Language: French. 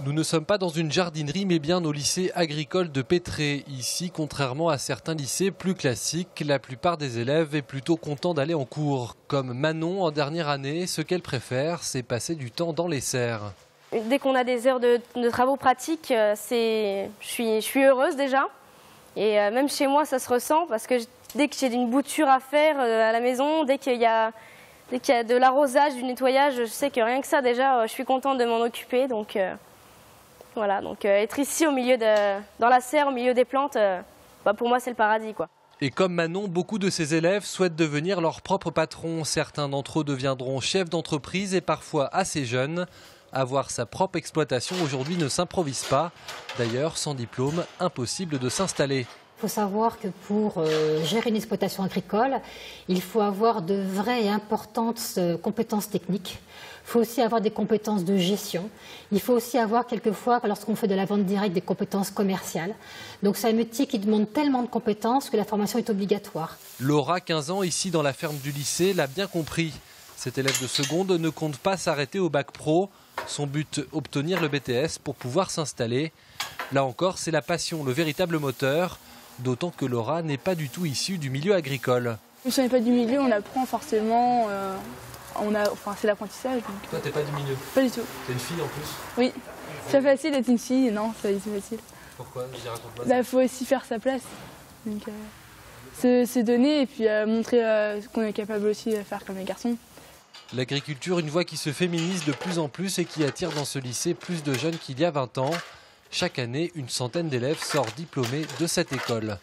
Nous ne sommes pas dans une jardinerie mais bien au lycée agricole de Pétré. Ici, contrairement à certains lycées plus classiques, la plupart des élèves est plutôt content d'aller en cours. Comme Manon en dernière année, ce qu'elle préfère, c'est passer du temps dans les serres. Dès qu'on a des heures de travaux pratiques, je suis heureuse déjà. Et même chez moi, ça se ressent parce que dès que j'ai une bouture à faire à la maison, dès qu'il y a de l'arrosage, du nettoyage, je sais que rien que ça déjà, je suis contente de m'en occuper. Donc voilà, donc être ici dans la serre, au milieu des plantes, pour moi c'est le paradis, quoi. Et comme Manon, beaucoup de ses élèves souhaitent devenir leur propre patron. Certains d'entre eux deviendront chefs d'entreprise et parfois assez jeunes. Avoir sa propre exploitation aujourd'hui ne s'improvise pas. D'ailleurs, sans diplôme, impossible de s'installer. Il faut savoir que pour gérer une exploitation agricole, il faut avoir de vraies et importantes compétences techniques. Il faut aussi avoir des compétences de gestion. Il faut aussi avoir quelquefois, lorsqu'on fait de la vente directe, des compétences commerciales. Donc c'est un métier qui demande tellement de compétences que la formation est obligatoire. Laura, 15 ans, ici dans la ferme du lycée, l'a bien compris. Cet élève de seconde ne compte pas s'arrêter au bac pro. Son but, obtenir le BTS pour pouvoir s'installer. Là encore, c'est la passion, le véritable moteur. D'autant que Laura n'est pas du tout issue du milieu agricole. Si on n'est pas du milieu, on apprend forcément. C'est l'apprentissage. Toi, t'es pas du milieu? Pas du tout. T'es une fille en plus? Oui. C'est pas facile d'être une fille, non, c'est pas facile. Pourquoi? Raconte-moi. Il faut aussi faire sa place. Donc, se donner et puis montrer qu'on est capable aussi de faire comme les garçons. L'agriculture, une voie qui se féminise de plus en plus et qui attire dans ce lycée plus de jeunes qu'il y a 20 ans. Chaque année, une centaine d'élèves sortent diplômés de cette école.